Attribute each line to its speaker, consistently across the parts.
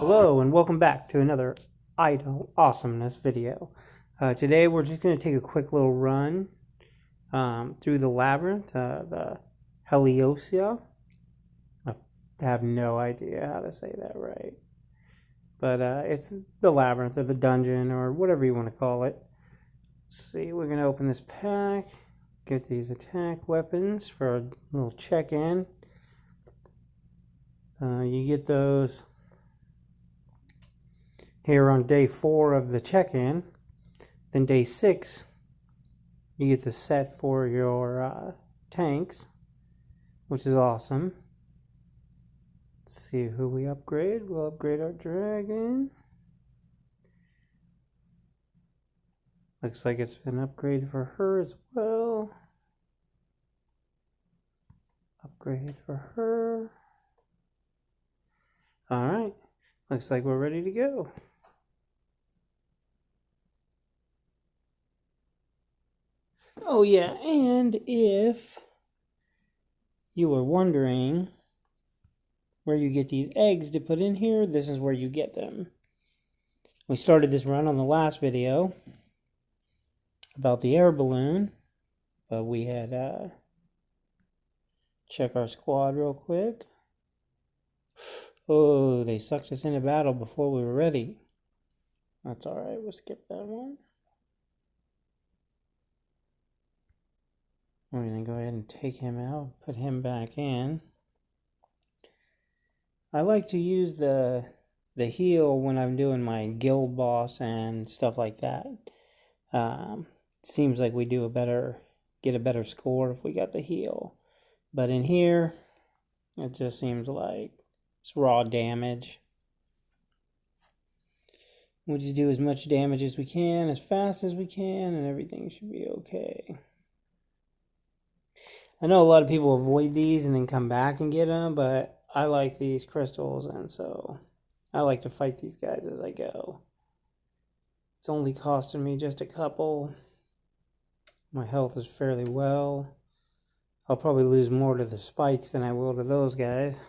Speaker 1: Hello and welcome back to another idle awesomeness video. Today we're just going to take a quick little run through the labyrinth, the Heliossia. I have no idea how to say that right. But it's the labyrinth or the dungeon or whatever you want to call it. Let's see, we're going to open this pack, get these attack weapons for a little check-in. You get those here on day 4 of the check-in. Then day 6, you get the set for your tanks, which is awesome. Let's see who we upgrade. We'll upgrade our dragon. Looks like it's been upgraded for her as well. Upgrade for her. Alright, looks like we're ready to go. Oh yeah, and if you were wondering where you get these eggs to put in here, this is where you get them. We started this run on the last video about the air balloon, but we had check our squad real quick. Oh, they sucked us into battle before we were ready. That's alright, we'll skip that one. We're going to go ahead and take him out, put him back in. I like to use the heal when I'm doing my guild boss and stuff like that. Seems like we do get a better score if we got the heal. But in here, it just seems like it's raw damage. We'll just do as much damage as we can, as fast as we can, and everything should be okay. I know a lot of people avoid these and then come back and get them, but I like these crystals, and so I like to fight these guys as I go. It's only costing me just a couple. My health is fairly well. I'll probably lose more to the spikes than I will to those guys.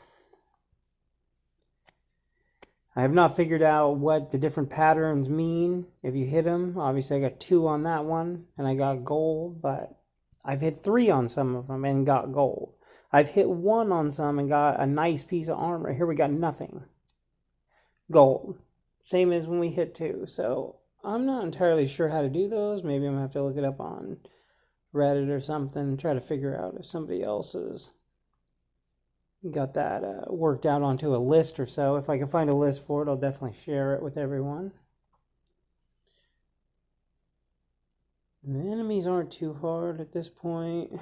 Speaker 1: I have not figured out what the different patterns mean if you hit them. Obviously, I got 2 on that one, and I got gold, but I've hit 3 on some of them and got gold. I've hit 1 on some and got a nice piece of armor. Here we got nothing. Gold. Same as when we hit 2. So I'm not entirely sure how to do those. Maybe I'm going to have to look it up on Reddit or something and try to figure out if somebody else has got that worked out onto a list or so. If I can find a list for it, I'll definitely share it with everyone. The enemies aren't too hard at this point.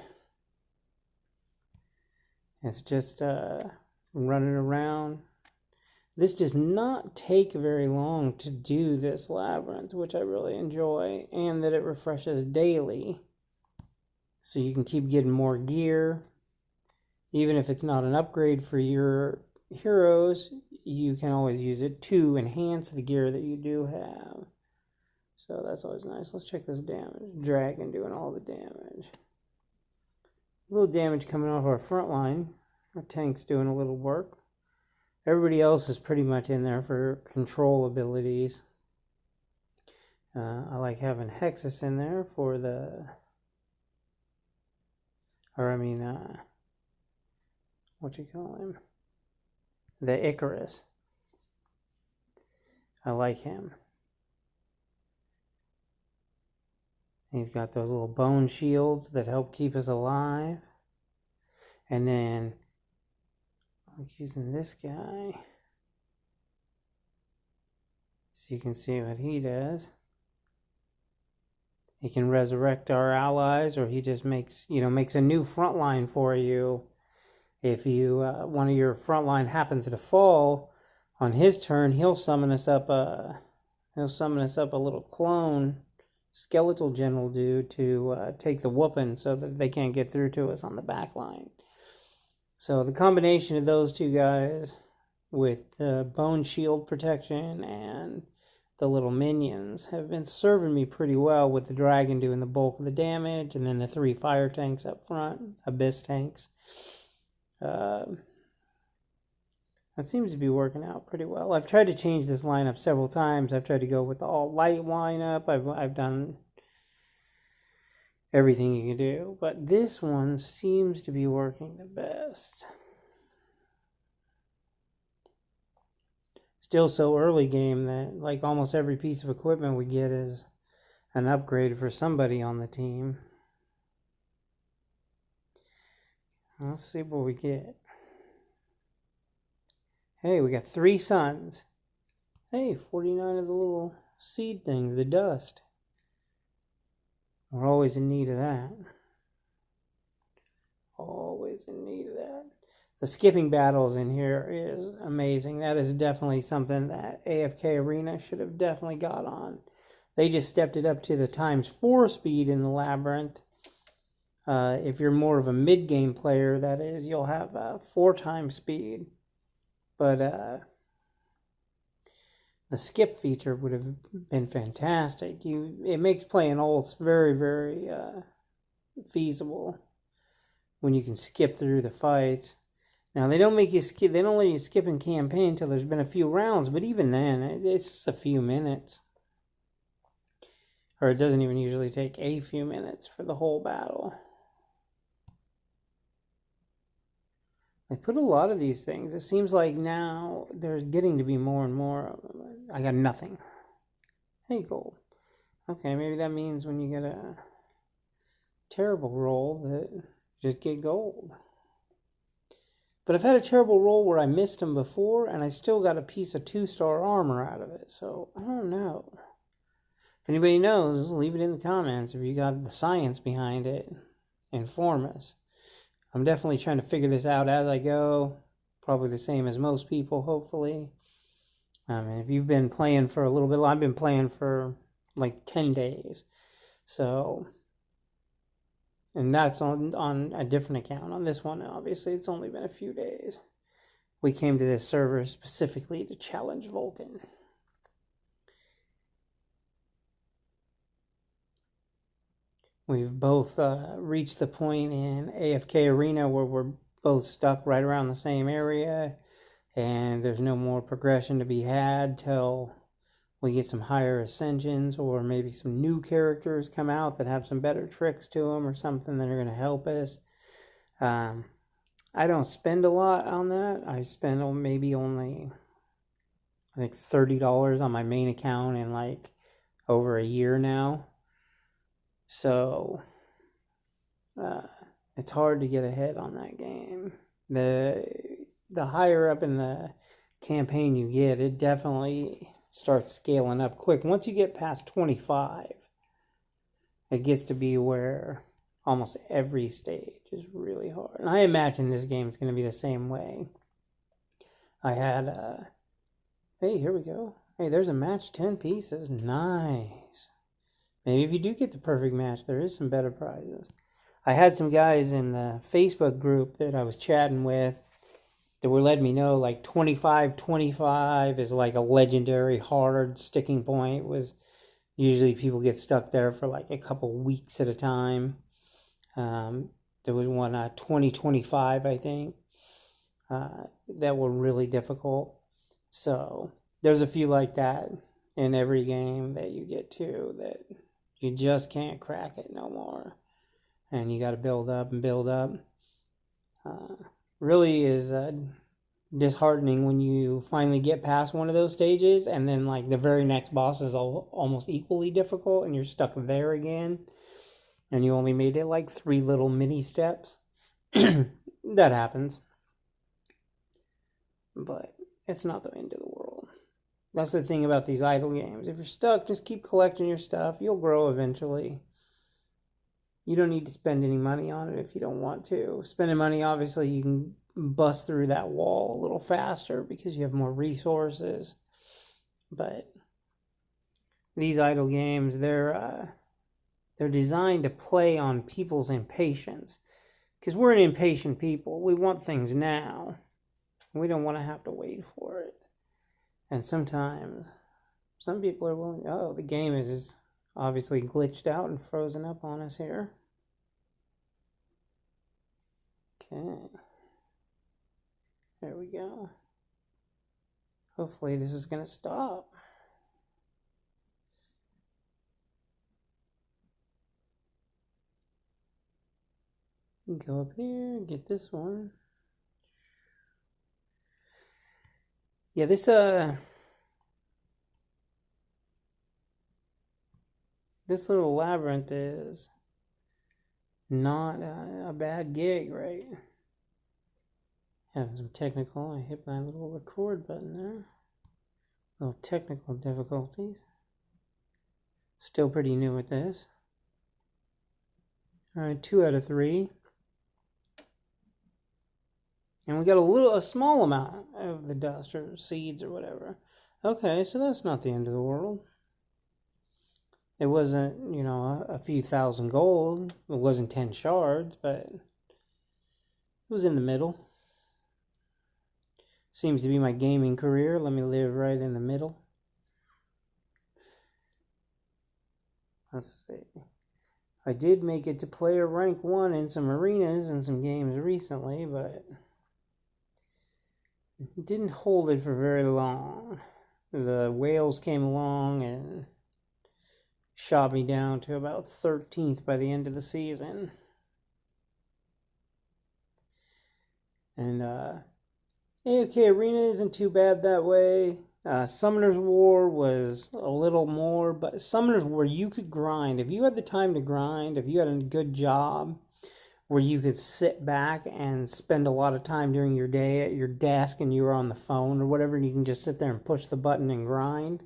Speaker 1: It's just running around. This does not take very long to do this labyrinth, which I really enjoy, and that it refreshes daily. So you can keep getting more gear. Even if it's not an upgrade for your heroes, you can always use it to enhance the gear that you do have. So that's always nice. Let's check this damage. Dragon doing all the damage. A little damage coming off our front line. Our tank's doing a little work. Everybody else is pretty much in there for control abilities. I like having Hexus in there for the... what you call him? The Icarus. I like him. He's got those little bone shields that help keep us alive. And then, I'm using this guy so you can see what he does. He can resurrect our allies, or he just makes a new front line for you. If you one of your front line happens to fall on his turn, he'll summon us up a little clone skeletal general dude to take the whooping so that they can't get through to us on the back line. So the combination of those two guys with the bone shield protection and the little minions have been serving me pretty well, with the dragon doing the bulk of the damage and then the 3 fire tanks up front, abyss tanks. That seems to be working out pretty well. I've tried to change this lineup several times. I've tried to go with the all light lineup. I've done everything you can do, but this one seems to be working the best. Still so early game that like almost every piece of equipment we get is an upgrade for somebody on the team. Let's see what we get. Hey, we got 3 suns. Hey, 49 of the little seed things, the dust. We're always in need of that. Always in need of that. The skipping battles in here is amazing. That is definitely something that AFK Arena should have definitely got on. They just stepped it up to the ×4 speed in the labyrinth. If you're more of a mid-game player, that is, you'll have 4 times speed. But the skip feature would have been fantastic. It makes playing ults very, very feasible when you can skip through the fights. Now they don't make you skip. They don't let you skip in campaign until there's been a few rounds. But even then, it's just a few minutes, or it doesn't even usually take a few minutes for the whole battle. They put a lot of these things. It seems like now there's getting to be more and more of them. I got nothing. Hey, gold. Okay, maybe that means when you get a terrible roll that you just get gold. But I've had a terrible roll where I missed them before, and I still got a piece of 2-star armor out of it. So, I don't know. If anybody knows, leave it in the comments. If you got the science behind it, inform us. I'm definitely trying to figure this out as I go. Probably the same as most people, hopefully. And if you've been playing for a little bit, I've been playing for like 10 days. So, and that's on a different account. On this one, obviously, it's only been a few days. We came to this server specifically to challenge Vulcan. We've both reached the point in AFK Arena where we're both stuck right around the same area, and there's no more progression to be had till we get some higher ascensions, or maybe some new characters come out that have some better tricks to them or something that are going to help us. I don't spend a lot on that. I spend maybe only, I think, $30 on my main account in like over a year now. So it's hard to get ahead on that game. The higher up in the campaign you get, it definitely starts scaling up quick. Once you get past 25, it gets to be where almost every stage is really hard. And I imagine this game is going to be the same way. I had, hey, here we go. Hey, there's a match, 10 pieces. Nice. Maybe if you do get the perfect match, there is some better prizes. I had some guys in the Facebook group that I was chatting with that were letting me know like 25-25 is like a legendary hard sticking point. Was usually people get stuck there for like a couple weeks at a time. There was one 20-25, I think, that were really difficult. So there's a few like that in every game that you get to that you just can't crack it no more. And you got to build up and build up. Really is disheartening when you finally get past one of those stages and then like the very next boss is almost equally difficult and you're stuck there again. And you only made it like 3 little mini steps. That happens. But it's not the end of the world. That's the thing about these idle games. If you're stuck, just keep collecting your stuff. You'll grow eventually. You don't need to spend any money on it if you don't want to. Spending money, obviously, you can bust through that wall a little faster because you have more resources. But these idle games, they're designed to play on people's impatience. Because we're an impatient people. We want things now. We don't want to have to wait for it. And sometimes, some people are willing, oh, the game is obviously glitched out and frozen up on us here. Okay. There we go. Hopefully this is going to stop. Go up here, get this one. Yeah, this little labyrinth is not a bad gig, right? Having some technical, I hit my little record button there. Little technical difficulties. Still pretty new at this. Alright, 2 out of 3. And we got a small amount of the dust or seeds or whatever. Okay, so that's not the end of the world. It wasn't, you know, a few thousand gold. It wasn't 10 shards, but it was in the middle. Seems to be my gaming career. Let me live right in the middle. Let's see. I did make it to player rank 1 in some arenas and some games recently, but didn't hold it for very long. The whales came along and shot me down to about 13th by the end of the season. And AFK Arena isn't too bad that way. Summoner's War was a little more, but Summoner's War, you could grind. If you had the time to grind, if you had a good job where you could sit back and spend a lot of time during your day at your desk and you were on the phone or whatever, and you can just sit there and push the button and grind,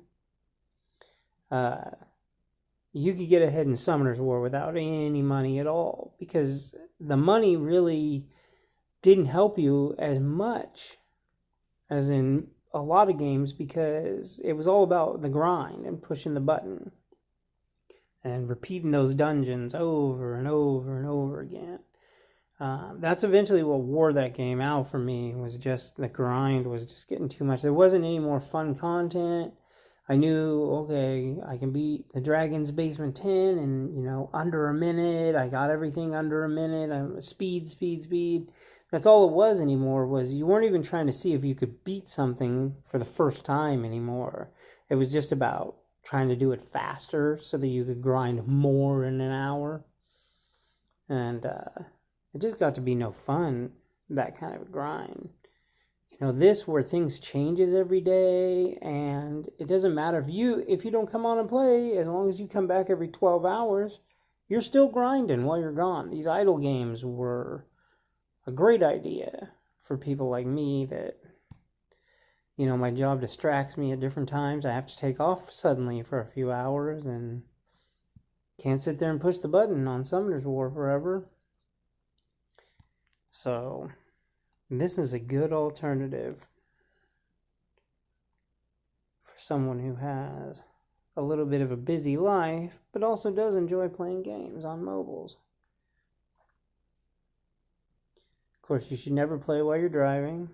Speaker 1: you could get ahead in Summoner's War without any money at all, because the money really didn't help you as much as in a lot of games, because it was all about the grind and pushing the button and repeating those dungeons over and over and over again. That's eventually what wore that game out for me, was just the grind was just getting too much. There wasn't any more fun content. I knew, okay, I can beat the Dragon's Basement 10 in, you know, under a minute. I got everything under a minute. Speed. That's all it was anymore, was you weren't even trying to see if you could beat something for the first time anymore. It was just about trying to do it faster so that you could grind more in an hour. And it just got to be no fun, that kind of grind. You know, this where things changes every day, and it doesn't matter if you don't come on and play, as long as you come back every 12 hours, you're still grinding while you're gone. These idle games were a great idea for people like me that, you know, my job distracts me at different times. I have to take off suddenly for a few hours and can't sit there and push the button on Summoner's War forever. So this is a good alternative for someone who has a little bit of a busy life, but also does enjoy playing games on mobiles. Of course, you should never play while you're driving.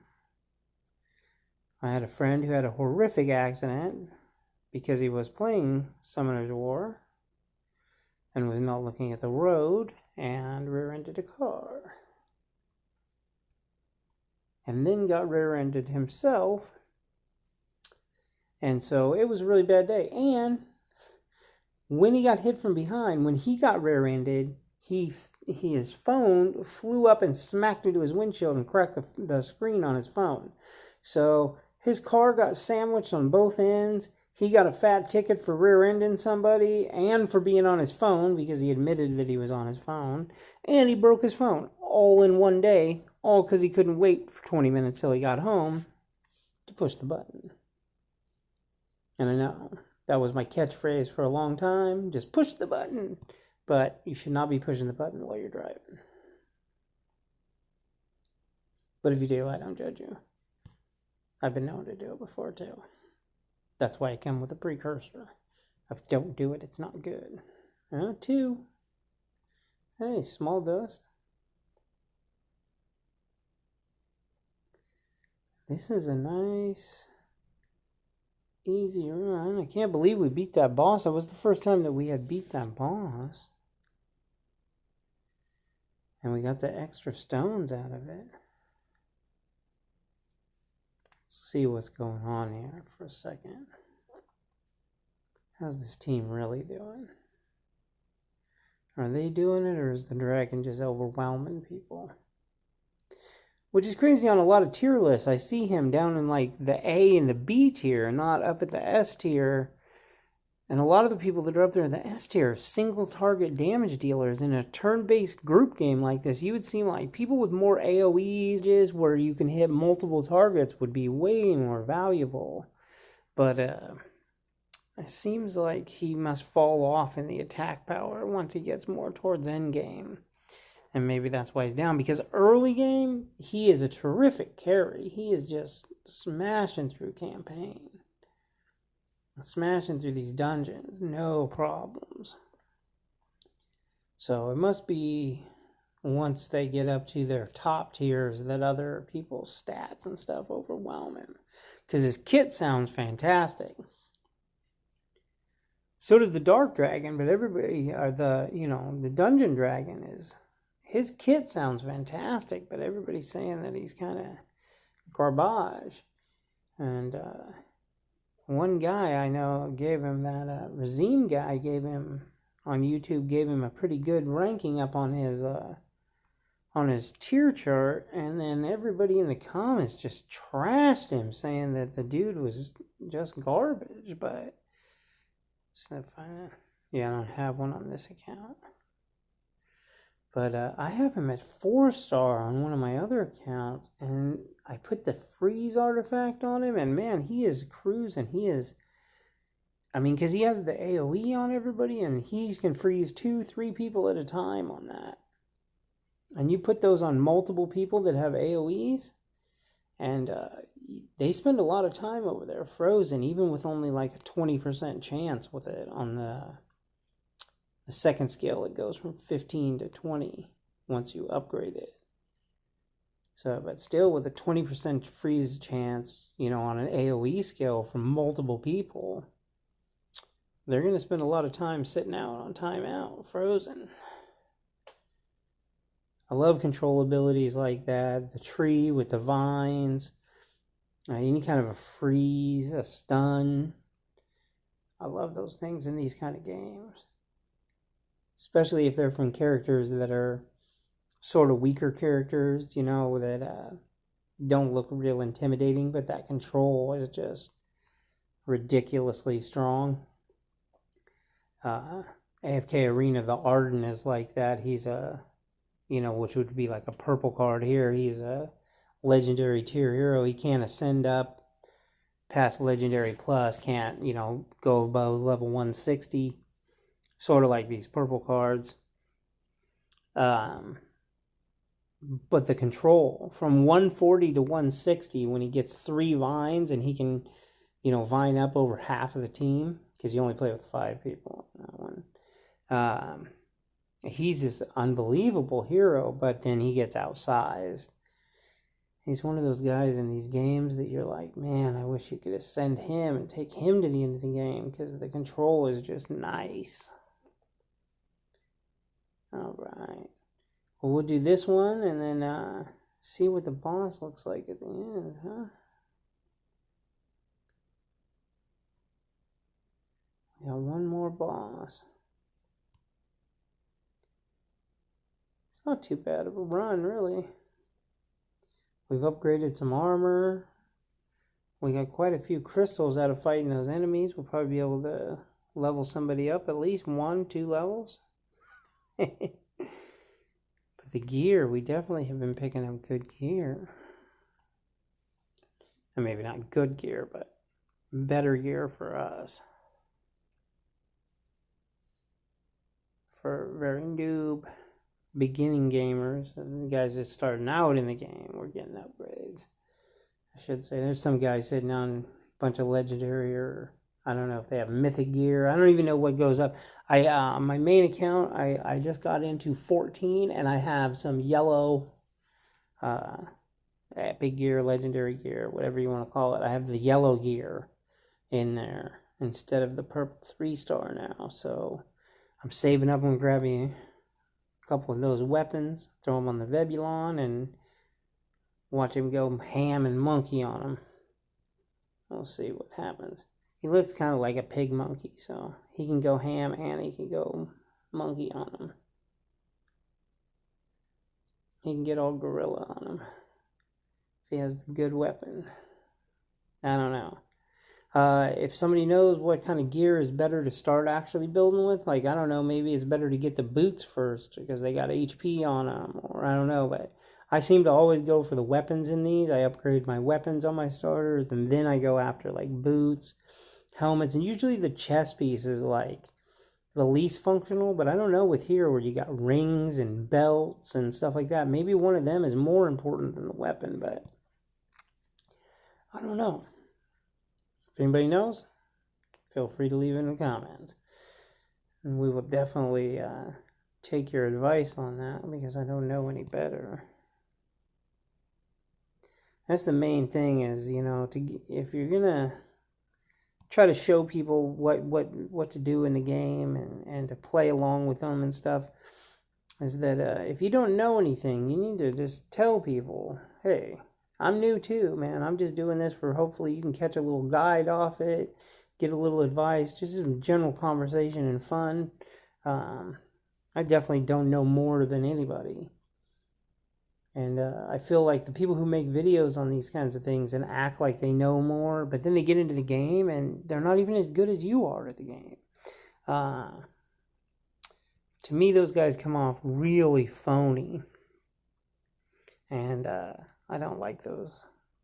Speaker 1: I had a friend who had a horrific accident because he was playing Summoner's War and was not looking at the road and rear-ended a car. And then got rear-ended himself. And so it was a really bad day. And when he got hit from behind, when he got rear-ended, his phone flew up and smacked into his windshield and cracked the screen on his phone. So his car got sandwiched on both ends. He got a fat ticket for rear-ending somebody and for being on his phone, because he admitted that he was on his phone. And he broke his phone all in one day, all because he couldn't wait for 20 minutes till he got home to push the button. And I know that was my catchphrase for a long time, just push the button. But you should not be pushing the button while you're driving. But if you do, I don't judge you. I've been known to do it before too. That's why I come with a precursor. If don't do it, it's not good. 2. Hey, small dust. This is a nice, easy run. I can't believe we beat that boss. That was the first time that we had beat that boss. And we got the extra stones out of it. see what's going on here for a second. How's this team really doing? Are they doing it, or is the dragon just overwhelming people? Which is crazy on a lot of tier lists. I see him down in like the A and the B tier, not up at the S tier. And a lot of the people that are up there in the S tier are single target damage dealers. In a turn-based group game like this, you would seem like people with more AoEs where you can hit multiple targets would be way more valuable. But it seems like he must fall off in the attack power once he gets more towards endgame. And maybe that's why he's down. Because early game, he is a terrific carry. He is just smashing through campaign. Smashing through these dungeons. No problems. So it must be once they get up to their top tiers that other people's stats and stuff overwhelm him. Because his kit sounds fantastic. So does the Dark Dragon, but everybody, the Dungeon Dragon is... His kit sounds fantastic, but everybody's saying that he's kind of garbage. And one guy I know gave him that, Razim guy gave him, on YouTube, gave him a pretty good ranking up on his tier chart, and then everybody in the comments just trashed him, saying that the dude was just garbage, but... Yeah, I don't have one on this account. But I have him at 4-star on one of my other accounts, and I put the freeze artifact on him, and man, he is cruising. He is, because he has the AoE on everybody, and he can freeze 2-3 people at a time on that. And you put those on multiple people that have AoEs, and they spend a lot of time over there frozen, even with only like a 20% chance with it on the second skill. It goes from 15 to 20 once you upgrade it. So, but still with a 20% freeze chance, on an AoE skill from multiple people, they're going to spend a lot of time sitting out on timeout, frozen. I love control abilities like that. The tree with the vines, any kind of a freeze, a stun. I love those things in these kind of games. Especially if they're from characters that are sort of weaker characters, that don't look real intimidating, but that control is just ridiculously strong. AFK Arena, the Arden is like that. He's which would be like a purple card here. He's a legendary tier hero. He can't ascend up past legendary plus, can't, go above level 160. Sort of like these purple cards. But the control from 140 to 160, when he gets 3 vines and he can, vine up over half of the team, because you only play with 5 people on that one. He's this unbelievable hero, but then he gets outsized. He's one of those guys in these games that you're like, man, I wish you could ascend him and take him to the end of the game, because the control is just nice. Alright. Well, we'll do this one and then see what the boss looks like at the end, huh? We got one more boss. It's not too bad of a run, really. We've upgraded some armor. We got quite a few crystals out of fighting those enemies. We'll probably be able to level somebody up at least 1-2 levels. But the gear, we definitely have been picking up good gear. And maybe not good gear, but better gear for us. For very noob beginning gamers, and the guys that starting out in the game, we're getting upgrades. I should say, there's some guys sitting on a bunch of legendary, or I don't know if they have mythic gear. I don't even know what goes up. My main account, I just got into 14, and I have some yellow epic gear, legendary gear, whatever you want to call it. I have the yellow gear in there instead of the purple 3-star now. So I'm saving up and grabbing a couple of those weapons, throw them on the Vebulon, and watch him go ham and monkey on them. We'll see what happens. He looks kind of like a pig monkey, so he can go ham and he can go monkey on him. He can get all gorilla on him if he has the good weapon. I don't know. If somebody knows what kind of gear is better to start actually building with, like, I don't know, maybe it's better to get the boots first because they got HP on them, or I don't know, but I seem to always go for the weapons in these. I upgrade my weapons on my starters, and then I go after, like, boots, helmets, and usually the chest piece is, like, the least functional, but I don't know with here where you got rings and belts and stuff like that. Maybe one of them is more important than the weapon, but I don't know. If anybody knows, feel free to leave it in the comments. And we will definitely take your advice on that because I don't know any better. That's the main thing is, you know, if you're going to try to show people what to do in the game and to play along with them and stuff, is that if you don't know anything, you need to just tell people, hey, I'm new too, man. I'm just doing this for hopefully you can catch a little guide off it, get a little advice, just some general conversation and fun. I definitely don't know more than anybody. And I feel like the people who make videos on these kinds of things and act like they know more, but then they get into the game and they're not even as good as you are at the game. To me, those guys come off really phony. And I don't like those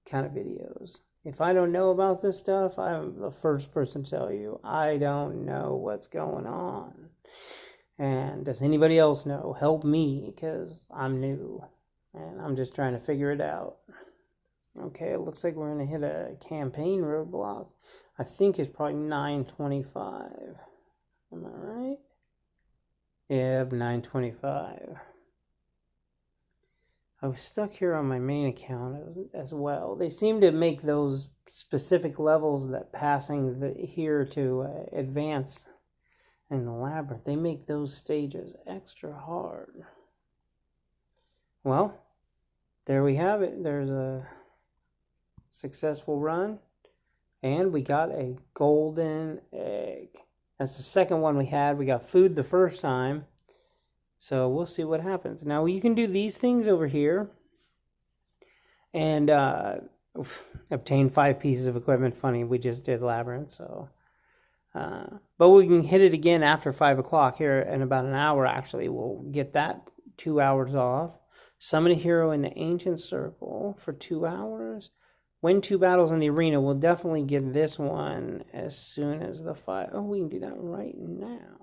Speaker 1: kind of videos. If I don't know about this stuff, I'm the first person to tell you, I don't know what's going on. And does anybody else know? Help me, because I'm new. And I'm just trying to figure it out. Okay, it looks like we're going to hit a campaign roadblock. I think it's probably 9:25. Am I right? Yeah, 9:25. I was stuck here on my main account as well. They seem to make those specific levels that passing here to advance in the labyrinth, they make those stages extra hard. Well, there we have it. There's a successful run, and we got a golden egg. That's the second one we had. We got food the first time. So we'll see what happens. Now you can do these things over here and obtain 5 pieces of equipment. Funny, we just did labyrinth, so. But we can hit it again after 5 o'clock here in about an hour. Actually, we'll get that 2 hours off. Summon a hero in the ancient circle for 2 hours. Win 2 battles in the arena. We'll definitely get this one as soon as the 5. Oh, we can do that right now.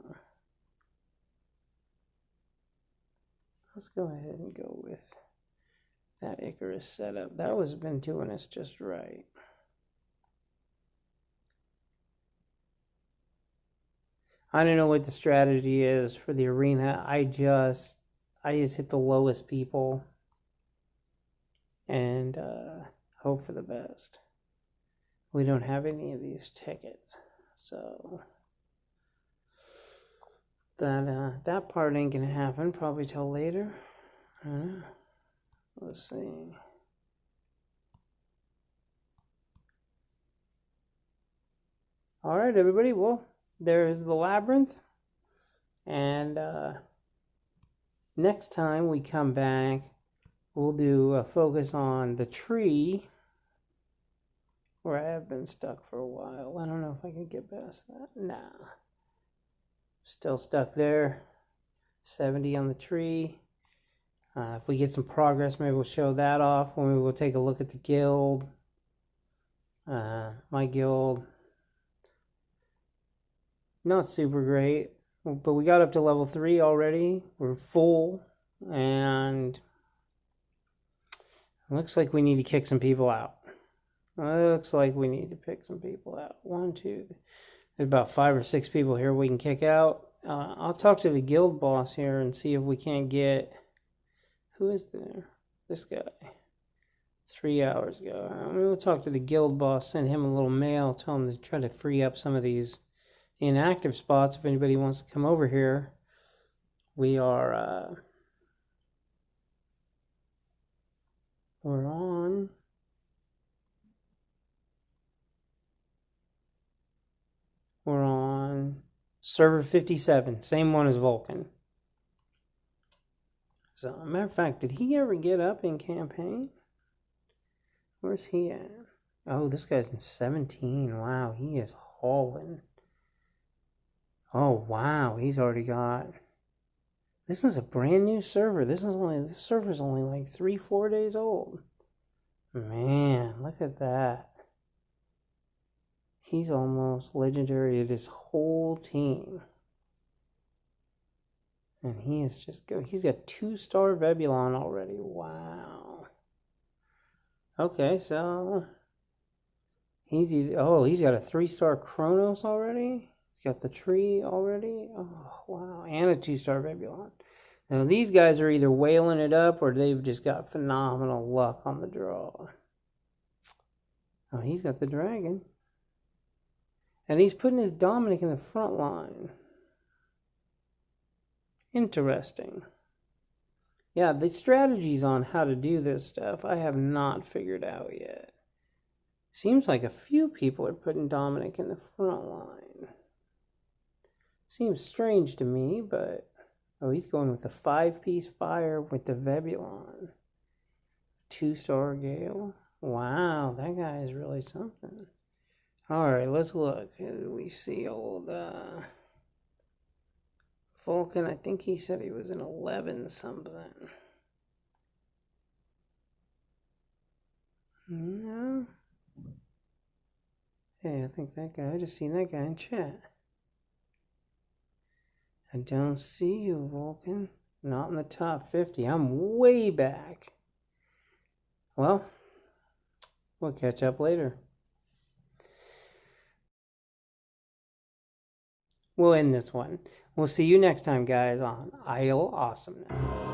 Speaker 1: Let's go ahead and go with that Icarus setup. That was been doing us just right. I don't know what the strategy is for the arena. I just hit the lowest people and hope for the best. We don't have any of these tickets, so that part ain't gonna happen probably till later. I don't know. Let's see. All right, everybody. Well, there's the labyrinth, and next time we come back, we'll do a focus on the tree where I have been stuck for a while. I don't know if I can get past that. Nah. Still stuck there. 70 on the tree. If we get some progress, maybe we'll show that off. Maybe we'll take a look at the guild. My guild, not super great, but we got up to level 3 already. We're full, and it looks like we need to kick some people out. It looks like we need to pick some people out. 1, 2, there's about 5 or 6 people here we can kick out. I'll talk to the guild boss here and see if we can't get... Who is there? This guy. 3 hours ago. We'll talk to the guild boss, send him a little mail, tell him to try to free up some of these inactive spots if anybody wants to come over here. We are... we're on... Server 57, same one as Vulcan. So, matter of fact, did he ever get up in campaign? Where's he at? Oh, this guy's in 17. Wow, he is hauling. Oh, wow, he's already got... This is a brand new server. This server's only like 3-4 days old. Man, look at that. He's almost legendary of his whole team. And he is just go. He's got 2-star Vebulon already. Wow. Okay, so he's got a 3-star Kronos already. He's got the tree already. Oh wow, and a 2-star Vebulon. Now these guys are either whaling it up or they've just got phenomenal luck on the draw. Oh, he's got the dragon. And he's putting his Dominic in the front line. Interesting. Yeah, the strategies on how to do this stuff I have not figured out yet. Seems like a few people are putting Dominic in the front line. Seems strange to me, but... Oh, he's going with the 5-piece fire with the Vebulon. 2-star Gale. Wow, that guy is really something. Alright, let's look. We see old Vulcan. I think he said he was in 11 something. No. Hey, I think that guy, I just seen that guy in chat. I don't see you, Vulcan. Not in the top 50. I'm way back. Well, we'll catch up later. We'll end this one. We'll see you next time, guys, on Idle Awesomeness.